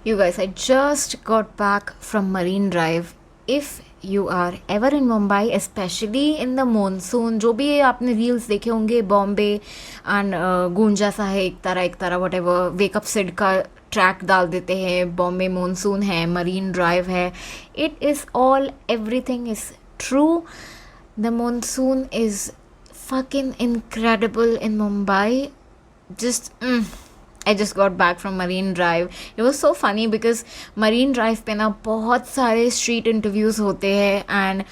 You guys, I just got back from Marine Drive. If you are ever in Mumbai, especially in the monsoon, जो भी आपने reels देखे होंगे Bombay and गूंजा सा है एक तारा whatever, वेकअप सिड का ट्रैक डाल देते हैं, बॉम्बे monsoon है, मरीन ड्राइव है, it is all, everything is true. The monsoon is fucking incredible in Mumbai. I just got back from Marine Drive. It was so funny because Marine Drive पे ना बहुत सारे street interviews होते हैं, and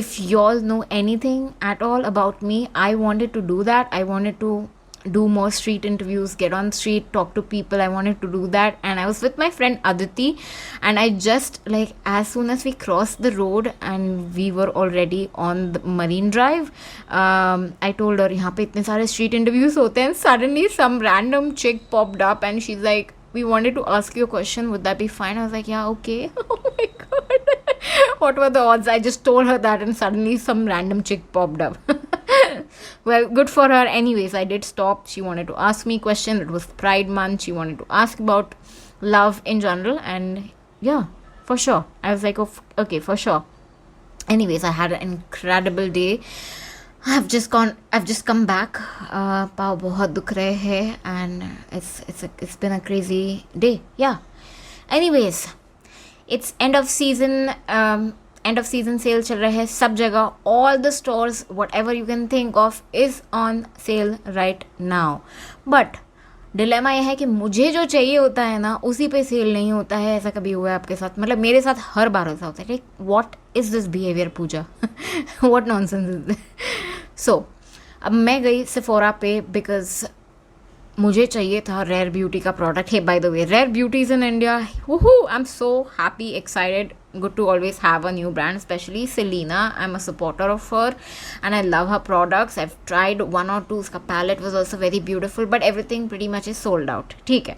if y'all know anything at all about me, I wanted to do that. I wanted to do more street interviews, get on the street, talk to people. I wanted to do that, and I was with my friend Aditi, and I just, like, as soon as we crossed the road and we were already on the Marine Drive, I told her यहाँ पे इतने सारे street interviews होते हैं, and suddenly some random chick popped up and she's like, we wanted to ask you a question, would that be fine? I was like, yeah, okay. Oh my god. What were the odds? I just told her that and suddenly some random chick popped up. Well, good for her. Anyways, I did stop. She wanted to ask me a question. It was Pride Month. She wanted to ask about love in general, and yeah, for sure. I was like, oh, okay, for sure. Anyways, I had an incredible day. I've just come back. पाँव बहुत दुख रहे हैं, and it's been a crazy day. Yeah. Anyways, it's end of season sale चल रहा है सब जगह. All the stores, whatever you can think of, is on sale right now. But dilemma ये है कि मुझे जो चाहिए होता है ना, उसी पे सेल नहीं होता है. ऐसा कभी हुआ है आपके साथ? मतलब मेरे साथ हर बार ऐसा होता है. Like what is this behaviour Pooja? What nonsense is this? So अब मैं गई सेफोरा पे बिकॉज मुझे चाहिए था रेयर ब्यूटी का product. Hey by the way, rare beauty's in India, I am so happy, excited. Good to always have a new brand, especially Selena. I'm a supporter of her and I love her products. I've tried one or two. Uska palette was also very beautiful, but everything pretty much is sold out. ठीक है.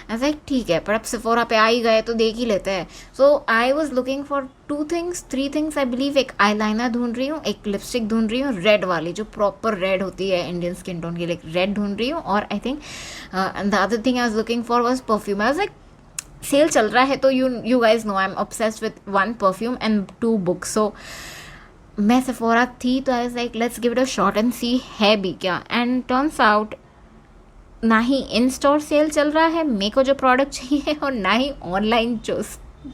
I was like, ठीक है, पर अब Sephora पे आ ही गए तो देख ही लेते हैं. So I was looking for three things I believe. एक eyeliner ढूंढ रही हूँ, एक लिपस्टिक ढूंढ रही हूँ, रेड वाली जो प्रॉपर रेड होती है इंडियन स्किन टोन के लिए, रेड ढूंढ रही हूँ, और I think the other thing I was looking for was perfume. I was like, sale चल रहा है तो you guys know I am obsessed with one perfume and 2 books. So मैं सेफोरा थी तो I was like let's give it a shot and see है भी क्या. एंड टर्न्स आउट ना ही इन स्टोर सेल चल रहा है मेरे को जो प्रोडक्ट चाहिए, और ना ही ऑनलाइन जो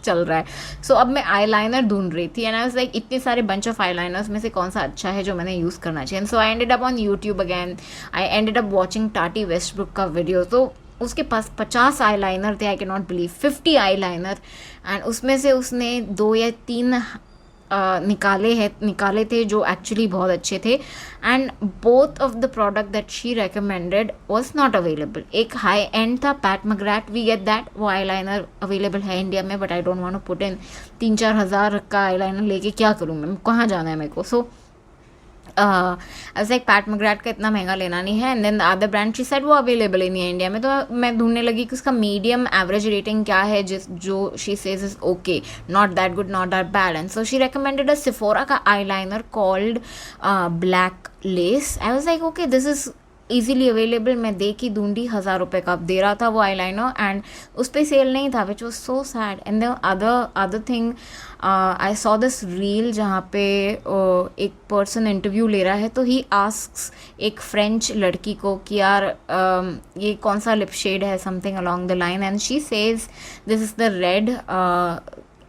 चल रहा है. सो अब मैं आईलाइनर ढूंढ रही थी, एंड आई वाज लाइक इतने सारे बंच ऑफ आईलाइनर्स में से कौन सा अच्छा है जो मैंने यूज़ करना चाहिए. So I ended up on YouTube again. I ended up watching Tati Westbrook का वीडियो. तो उसके पास 50 आईलाइनर थे, I can not believe, 50 eyeliner. And उसमें से उसने 2 या 3 निकाले थे जो एक्चुअली बहुत अच्छे थे. And both of the product that she recommended was not available. एक हाई एंड था Pat McGrath, we get that, वो आईलाइनर अवेलेबल है इंडिया में, but I don't want to put in 3-4 हज़ार का आईलाइनर लेके क्या करूँ मैं, कहाँ जाना है मेरे को. सो ऐसा एक पैट मग्रैट का इतना महंगा लेना नहीं है. And then the other brand she said वो अवेलेबल ही नहीं है इंडिया में. तो मैं ढूंढने लगी कि उसका मीडियम एवरेज रेटिंग क्या है, जो she says is okay, not that good, not that bad. And so she recommended a Sephora का eyeliner called black lace. I was like okay, this is easily available. मैं देख ही ढूंढी, 1000 रुपये का दे रहा था वो आईलाइनर, एंड उस पर सेल नहीं था, which was so sad. And the other thing, I saw this reel जहाँ पे एक पर्सन इंटरव्यू ले रहा है, तो ही आस्क्स एक फ्रेंच लड़की को कि यार ये कौन सा लिप शेड है, something along the line, and she says this is the red.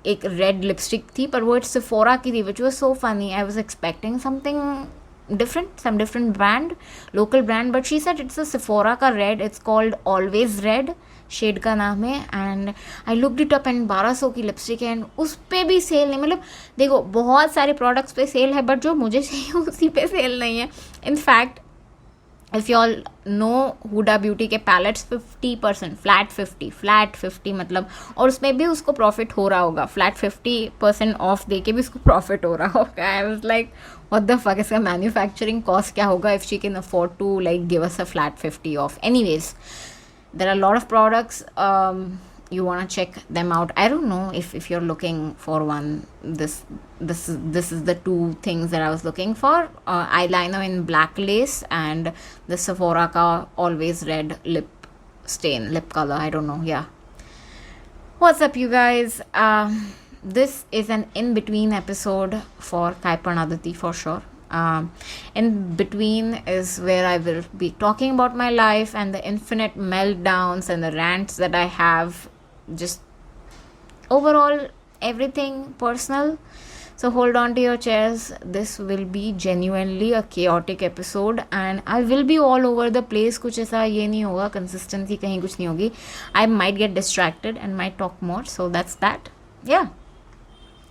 एक रेड लिपस्टिक थी, पर वो इट्स सेफोरा की थी, which was so funny. I was expecting something different, some different brand, local brand, but she said it's a Sephora का red, it's called Always Red, shade का नाम है. And I looked it up, and 1200 की lipstick है, and उस पर भी cell नहीं. मतलब देखो, बहुत सारे प्रोडक्ट्स पे सेल है, बट जो मुझे चाहिए उसी पे सेल नहीं है. In fact if you all know Huda Beauty के पैलेट्स 50%, फ्लैट 50 मतलब, और उसमें भी उसको प्रॉफिट हो रहा होगा. फ्लैट 50% ऑफ दे के भी उसको प्रॉफिट हो रहा होगा. I was like what the fuck, इसका मैन्युफैक्चरिंग कॉस्ट क्या होगा if she can afford to like give us a flat 50 off. Anyways, there are a lot of products, you want to check them out. I don't know if you're looking for one. This is the 2 things that I was looking for. Eyeliner in black lace, and the Sephora ka Always Red lip color. I don't know, yeah. What's up, you guys? This is an in between episode for Kaipanadati for sure. In between is where I will be talking about my life and the infinite meltdowns and the rants that I have, just overall everything personal. So hold on to your chairs. This will be genuinely a chaotic episode and I will be all over the place. कुछ ऐसा ये नहीं होगा, consistency कहीं कुछ नहीं होगी. I might get distracted and might talk more. So that's that. Yeah.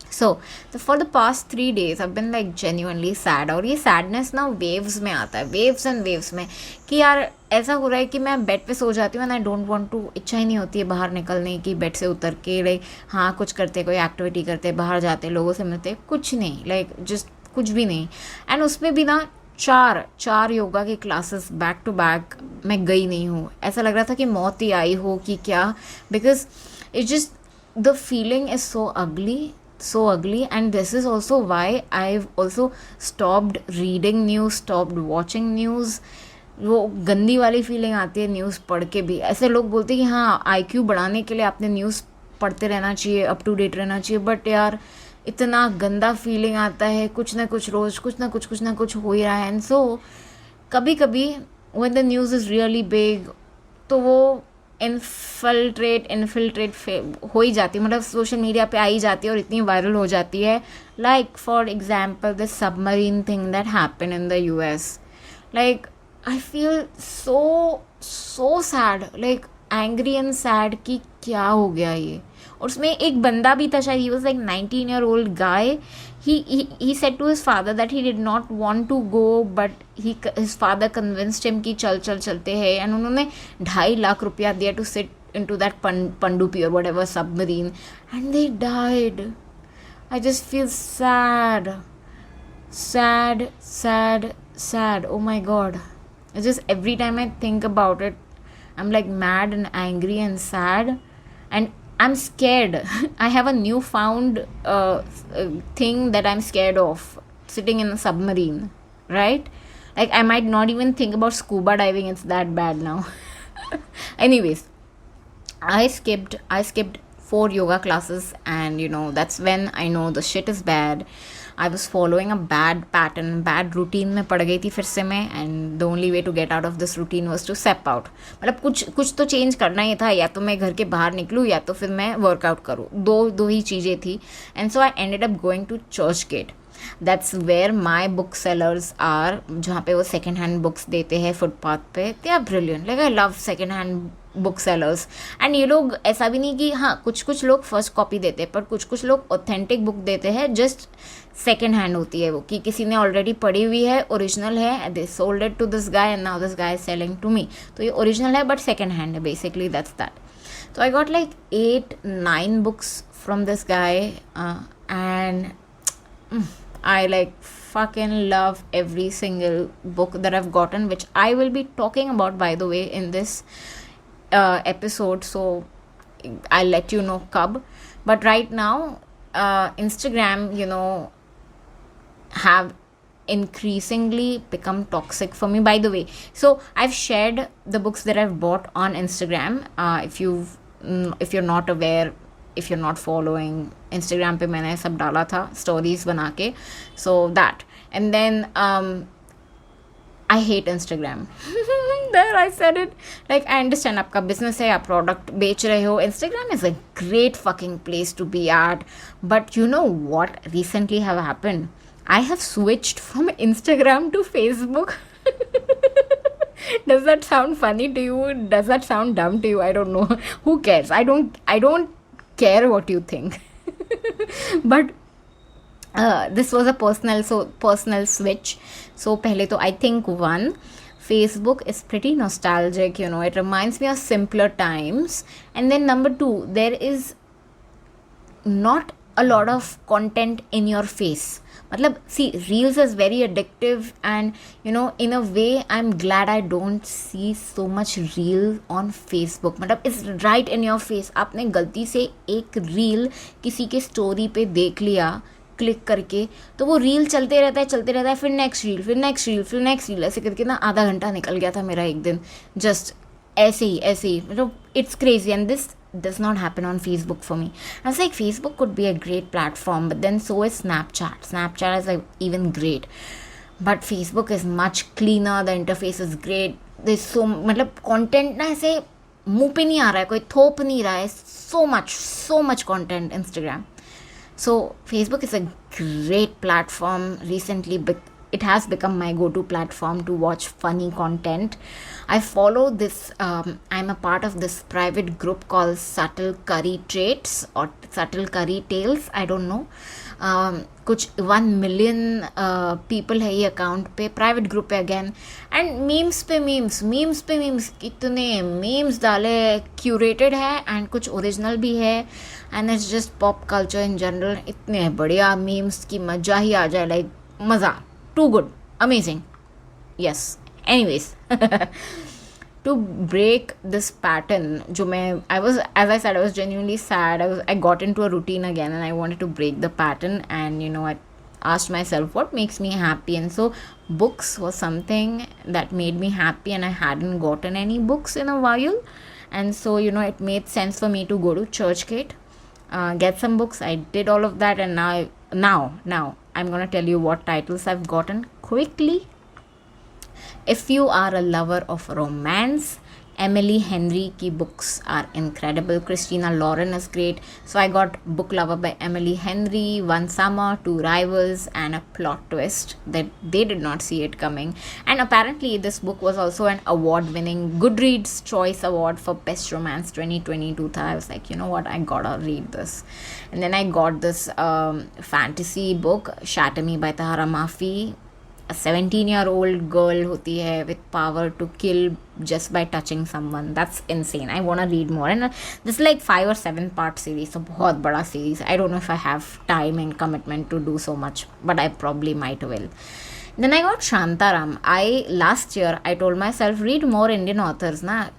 So for the past 3 days I've been like genuinely sad. और ये sadness ना waves में आता है, waves and waves में, कि यार ऐसा हो रहा है कि मैं बेड पे सो जाती हूँ and I don't want to, इच्छा ही नहीं होती है बाहर निकलने की, बेड से उतर के लाइक हाँ कुछ करते, कोई एक्टिविटी करते, बाहर जाते, लोगों से मिलते, कुछ नहीं, लाइक जस्ट कुछ भी नहीं. एंड उसमें भी ना चार योगा के क्लासेस बैक टू बैक मैं गई नहीं हूँ. ऐसा लग रहा था कि मौत ही आई हो कि क्या, because it's just the feeling is so ugly. And this is also why I've also stopped reading news, stopped watching news. वो गंदी वाली फीलिंग आती है न्यूज़ पढ़ के भी. ऐसे लोग बोलते हैं कि हाँ आईक्यू बढ़ाने के लिए आपने न्यूज़ पढ़ते रहना चाहिए, अप टू डेट रहना चाहिए, बट यार इतना गंदा फीलिंग आता है, कुछ ना कुछ रोज़ कुछ ना कुछ हो ही रहा है. एंड सो कभी कभी when the news is really big तो वो इन्फिल्ट्रेट हो ही जाती है, मतलब सोशल मीडिया पे आ ही जाती है और इतनी वायरल हो जाती है. Like for example the submarine thing that happen in the US. Like I feel so sad, like angry and sad कि क्या हो गया ये. और उसमें एक बंदा भी था शायद, he was like 19-year-old guy. He said to his father that he did not want to go, but his father convinced him कि चलते हैं. एंड उन्होंने 2.5 लाख रुपया दिया to sit into that Pandupi or whatever submarine, and they died. I just feel sad. Oh my god. It's just every time I think about it, I'm like mad and angry and sad, and I'm scared. I have a newfound thing that I'm scared of, sitting in a submarine, right? Like I might not even think about scuba diving. It's that bad now. Anyways, I skipped 4 yoga classes, and that's when I know the shit is bad. I was following a bad pattern, bad routine में पड़ गई थी फिर से मैं, and the only way to get out of this routine was to step out. मतलब कुछ तो चेंज करना ही था, या तो मैं घर के बाहर निकलूँ या तो फिर मैं वर्कआउट करूँ, दो ही चीज़ें थी. And so I ended up going to Churchgate. That's where my book sellers are, जहाँ पे वो सेकेंड हैंड बुक्स देते हैं फुटपाथ पे. They are brilliant. Like I love second hand book sellers. And ये लोग ऐसा भी नहीं कि हाँ कुछ लोग फर्स्ट कॉपी देते हैं, पर कुछ लोग ऑथेंटिक बुक देते हैं. जस्ट सेकेंड हैंड होती है वो, कि किसी ने ऑलरेडी पढ़ी हुई है, ओरिजिनल है, they sold it to this guy and now this guy is selling to me. तो ये ओरिजिनल है बट सेकेंड हैंड है basically. That's that. So I got like 8-9 books from this guy, and I like fucking love every single book that I've gotten, which I will be talking about, by the way, in this episode. So I'll let you know kab. But right now, Instagram, have increasingly become toxic for me, by the way. So I've shared the books that I've bought on Instagram. If you're not aware, if you're not following, Instagram पे मैंने सब डाला था stories बना के. So that. And then I hate Instagram. There I said it. Like I understand आपका business है, आप product बेच रहे हो. Instagram is a great fucking place to be at. But you know what recently have happened? I have switched from Instagram to Facebook. Does that sound funny to you? Does that sound dumb to you? I don't know. Who cares? I don't care what you think. But this was a personal switch. So pehle to I think one, Facebook is pretty nostalgic, it reminds me of simpler times. And then number 2, there is not a lot of content in your face. Matlab, see, reels is very addictive, and in a way I'm glad I don't see so much reel on Facebook. मतलब it's right in your face. आपने गलती से एक reel किसी के story पे देख लिया क्लिक करके, तो वो रील चलते रहता है, फिर नेक्स्ट रील, ऐसे करके ना आधा घंटा निकल गया था मेरा एक दिन, जस्ट ऐसे ही मतलब it's crazy, and this does not happen on Facebook for me. I was like, Facebook could be a great platform, but then so is Snapchat is like even great, but Facebook is much cleaner, the interface is great, there's so मतलब content ना ऐसे मुंह पे नहीं आ रहा है, कोई थोप नहीं रहा है, so much content Instagram. So Facebook is a great platform. Recently, it has become my go-to platform to watch funny content. I follow this. I'm a part of this private group called Subtle Curry Traits or Subtle Curry Tales. I don't know. कुछ 1 million people है ये account पे, private group है again, and memes पे memes कितने memes डाले, curated है and कुछ ओरिजिनल भी है, and it's just pop culture in general. इतने बढ़िया मीम्स की मजा ही आ जाए, लाइक मज़ा, too good, amazing. Yes, anyways to break this pattern, जो मैं as I said, I was genuinely sad. I got into a routine again and I wanted to break the pattern, and I asked myself what makes me happy, and so books was something that made me happy, and I hadn't gotten any books in a while, and so it made sense for me to go to Churchgate, get some books. I did all of that, and now I'm gonna tell you what titles I've gotten quickly. If you are a lover of romance, Emily Henry की books are incredible. Christina Lauren is great. So I got Book Lover by Emily Henry, One Summer, Two Rivals, and a plot twist that they did not see it coming. And apparently this book was also an award-winning Goodreads Choice Award for Best Romance 2022. I was like, you know what, I gotta read this. And then I got this fantasy book, Shatter Me by Tahara Mafi. A 17-year-old girl होती है with power to kill just by touching someone. That's insane. I want to read more, and this is like 5 or 7 part series, so बहुत बड़ा series. I don't know if I have time and commitment to do so much, but I probably might will. Then I got Shantaram. Last year I told myself, read more Indian authors ना.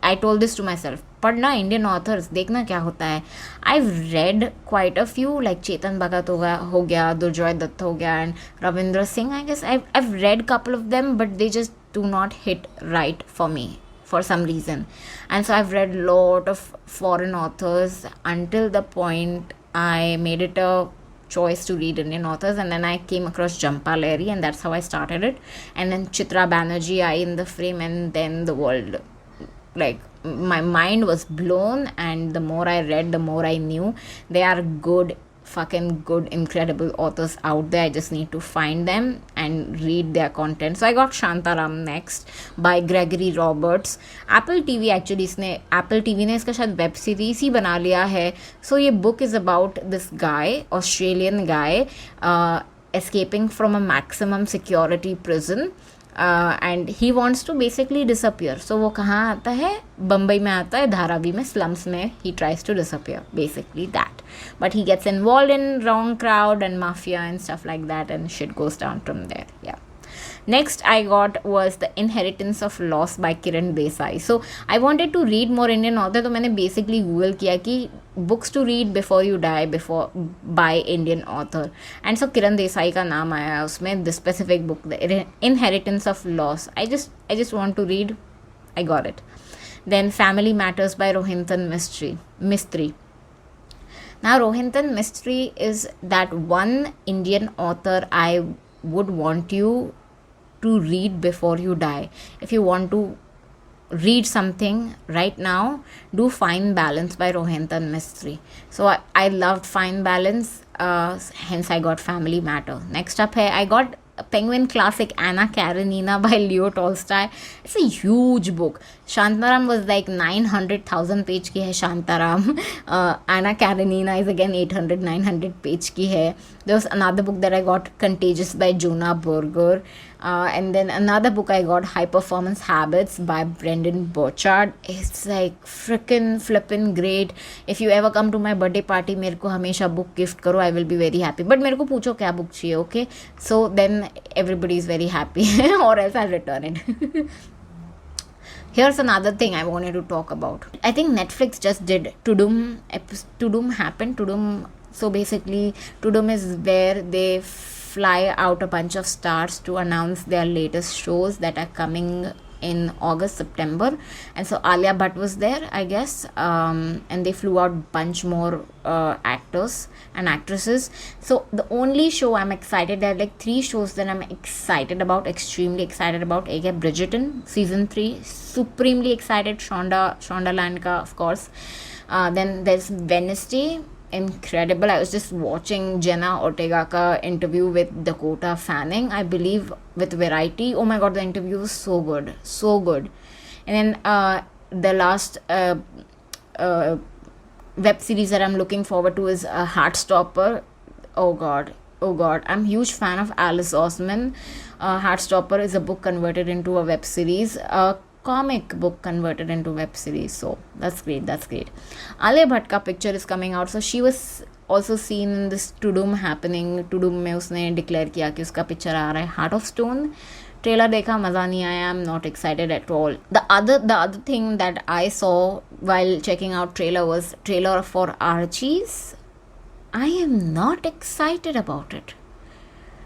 I told this to myself, पढ़ना Indian authors, देखना क्या होता है. I read quite a few, like Chetan Bhagat हो गया, दुर्जॉय दत्त हो गया, and Ravinder Singh. I guess I've read couple of them, but they just do not hit right for me for some reason. And so I've read lot of foreign authors until the point I made it a choice to read Indian authors, and then I came across Jhampa Lahiri, and that's how I started it. And then Chitra Banerjee in the frame, and then the world, like, my mind was blown, and the more I read, the more I knew they are good, fucking good, incredible authors out there. I just need to find them and read their content. So I got Shantaram next by Gregory Roberts. Apple TV actually, Apple TV ने इसका शायद web series ही बना लिया है. So ये book is about this guy, Australian guy, escaping from a maximum security prison. And he wants to basically disappear. So वो कहाँ आता है, बम्बई में आता है, धारावी में, slums में he tries to disappear, basically that. But he gets involved in wrong crowd and mafia and stuff like that, and shit goes down from there. Yeah. Next I got was The Inheritance of Loss by Kiran Desai. So I wanted to read more Indian author, तो मैंने basically Google किया कि books to read before you die by Indian author, and so Kiran Desai का नाम आया उसमें. The specific book, The Inheritance of Loss, I just want to read. I got it. Then Family Matters by Rohinton Mistry. Now Rohinton Mistry is that one Indian author I would want you to read before you die. If you want to read something right now, do Fine Balance by Rohinton Mistry. So I loved Fine Balance, hence I got Family Matter. Next up here I got a Penguin classic, Anna Karenina by Leo Tolstoy. It's a huge book. Shantaram was like 900,000 page की है Shantaram. Anna Karenina is again 800-900 page की है. There was another book that I got, Contagious by Jonah Berger. And then another book I got, High Performance Habits by Brendan Burchard. It's like freaking flippin' great. If you ever come to my birthday party, मेरे को हमेशा book gift करो, I will be very happy. But मेरे को पूछो क्या book चाहिए, okay? So then everybody is very happy, or else I'll return it. Here's another thing I wanted to talk about. I think Netflix just did Tudum happened. So basically, Tudum is where they fly out a bunch of stars to announce their latest shows that are coming in August, September, and so Alia Bhatt was there, I guess, and they flew out bunch more actors and actresses. So the only show I'm excited, there are like 3 shows that I'm excited about, extremely excited about. एक है Bridgerton season 3, supremely excited. Shonda Landka, of course. Then there's Wednesday, incredible. I was just watching Jenna Ortega ka interview with Dakota Fanning, I believe, with Variety. Oh my god, the interview was so good, so good. And then the last web series that I'm looking forward to is Heartstopper. Oh god, I'm a huge fan of Alice Osman. Heartstopper is a book converted into a web series, a comic book converted into web series. So that's great. Alia Bhatt ka picture is coming out. So she was also seen in this Tudum happening. Tudum में उसने declare किया कि उसका picture आ रहा है. Heart of Stone trailer देखा, मज़ा नहीं आया. I'm not excited at all. The other thing that I saw while checking out trailer was trailer for Archies. I am not excited about it.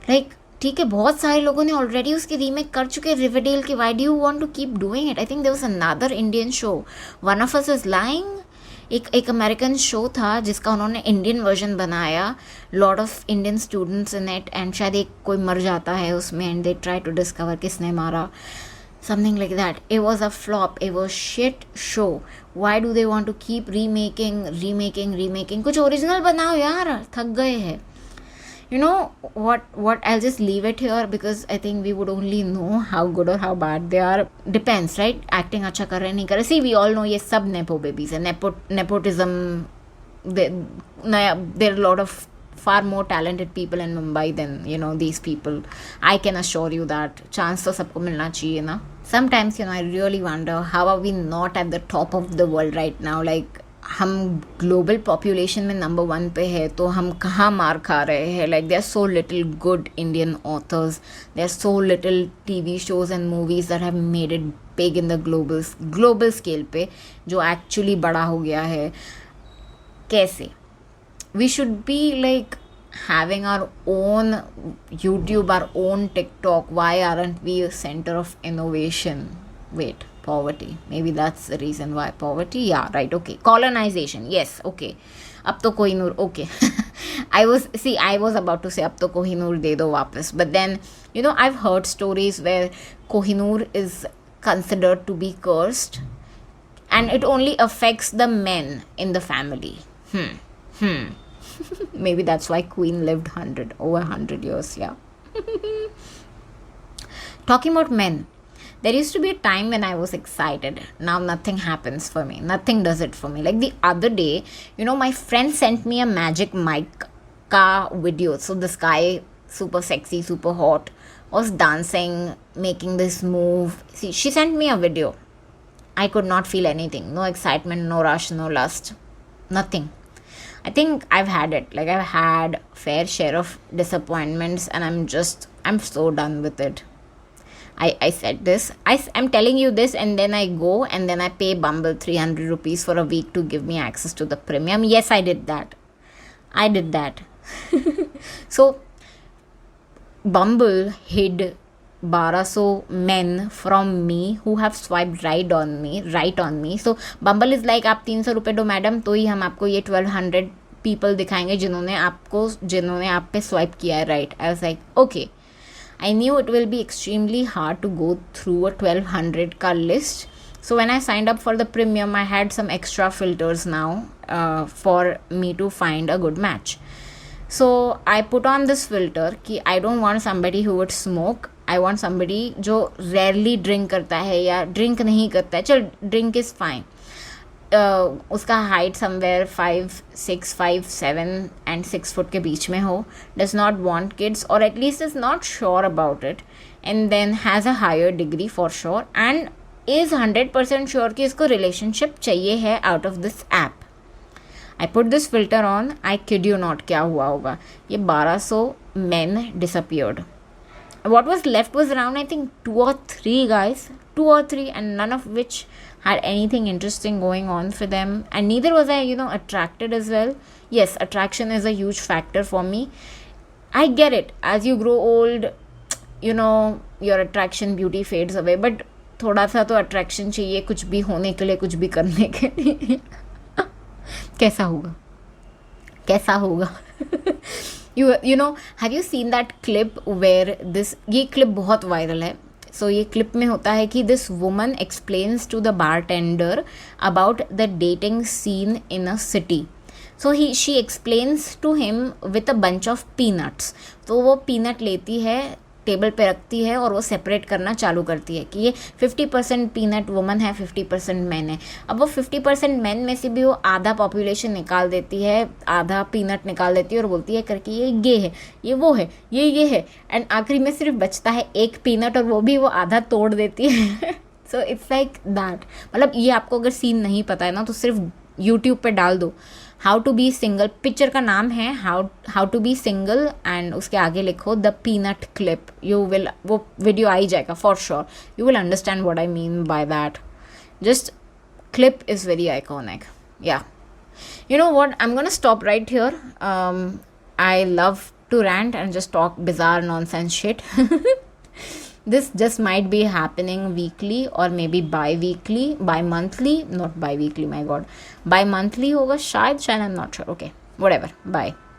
Like, ठीक है, बहुत सारे लोगों ने ऑलरेडी उसकी रीमेक कर चुके रिवरडेल की. Why do you want to keep doing it? I think there was another Indian show, one of us is lying. एक अमेरिकन शो था जिसका उन्होंने इंडियन वर्जन बनाया, lot of Indian students in it, and शायद एक कोई मर जाता है उसमें and they try to discover किसने मारा, something like that. It was a flop, it was shit show. Why do they want to keep remaking? कुछ ओरिजिनल बनाओ यार, थक गए हैं. You know what, I'll just leave it here because I think we would only know how good or how bad they are. Depends, right? Acting अच्छा कर रहे नहीं कर रहे. See, we all know ये सब nepo babies है. Nepotism, there are a lot of far more talented people in Mumbai than, you know, these people. I can assure you that. Chance तो सबको मिलना चाहिए ना. Sometimes, you know, I really wonder how are we not at the top of the world right now. Like, हम global population में number 1 पे है तो हम कहाँ मार खा रहे हैं. Like there are so little good Indian authors, there are so little TV shows and movies that have made it big in the global scale पे, जो एक्चुअली बड़ा हो गया है. कैसे? We should be like having our own YouTube, our own TikTok. Why aren't we a center of innovation? Wait, poverty, maybe that's the reason why. Poverty, yeah, right, okay. Colonization, yes, okay. अब तो Kohinoor, okay. I was about to say अब तो कोहिनूर दे दो वापस, but then, you know, I've heard stories where Kohinoor is considered to be cursed and it only affects the men in the family. Maybe that's why Queen lived over 100 years, yeah. Talking about men, there used to be a time when I was excited. Now nothing happens for me. Nothing does it for me. Like the other day, you know, my friend sent me a Magic Mike ka video. So this guy, super sexy, super hot, was dancing, making this move. See, she sent me a video. I could not feel anything. No excitement, no rush, no lust. Nothing. I think I've had it. Like, I've had fair share of disappointments and I'm so done with it. I said this. I'm telling you this, and then I go and then I pay Bumble 300 rupees for a week to give me access to the premium. Yes, I did that. So, Bumble hid 1200 men from me who have swiped right on me. So, Bumble is like, आप 300 रुपये दो madam तो ही हम आपको ये 1200 people दिखाएंगे जिन्होंने आप पे swipe किया है right. I was like, okay. I knew it will be extremely hard to go through a 1200 ka list. So when I signed up for the premium, I had some extra filters now for me to find a good match. So I put on this filter कि I don't want somebody who would smoke. I want somebody जो rarely drink करता है या drink नहीं करता है. चल, drink is fine. उसका हाइट समवेयर 5'6", 5'7" and 6 फुट के बीच में हो, डज नॉट वॉन्ट किड्स और at least is not sure about it, and then has a higher degree for sure and is 100% sure कि इसको रिलेशनशिप चाहिए है out of this app. I put this filter on, I kid you not, क्या हुआ होगा, ये 1200 men disappeared. What was left was around, I think, 2 or 3 guys, and none of which had anything interesting going on for them, and neither was I, you know, attracted as well. Yes, attraction is a huge factor for me. I get it. As you grow old, you know, your attraction, beauty fades away, but थोड़ा सा तो attraction चाहिए कुछ भी होने के लिए, कुछ भी करने के लिए। कैसा होगा, कैसा होगा? You know, have you seen that clip where this, ये क्लिप बहुत वायरल है। सो ये क्लिप में होता है कि this woman explains to the bartender about the dating scene in a city. So she explains to him with a bunch of peanuts. तो वो पीनट लेती है, टेबल पे रखती है और वो सेपरेट करना चालू करती है कि ये 50% पीनट वुमन है, 50% मैन है। अब वो 50% मैन में से भी वो आधा पॉपुलेशन निकाल देती है, आधा पीनट निकाल देती है और बोलती है करके ये है, ये वो है, ये है, एंड आखिरी में सिर्फ बचता है एक पीनट और वो भी वो आधा तोड़ देती है। So it's like that. मतलब ये आपको अगर सीन नहीं पता है ना तो सिर्फ यूट्यूब पे डाल दो how to be single, picture का नाम है how to be single and उसके आगे लिखो the peanut clip, you will, वो वीडियो आ ही जाएगा for sure, you will understand what I mean by that. Just clip is very iconic, yeah you know what, I'm gonna stop right here. I love to rant and just talk bizarre nonsense shit. This just might be happening weekly or maybe bi-weekly, bi-monthly, not bi-weekly, my god, bi-monthly होगा शायद, I'm not sure. Okay, whatever, bye.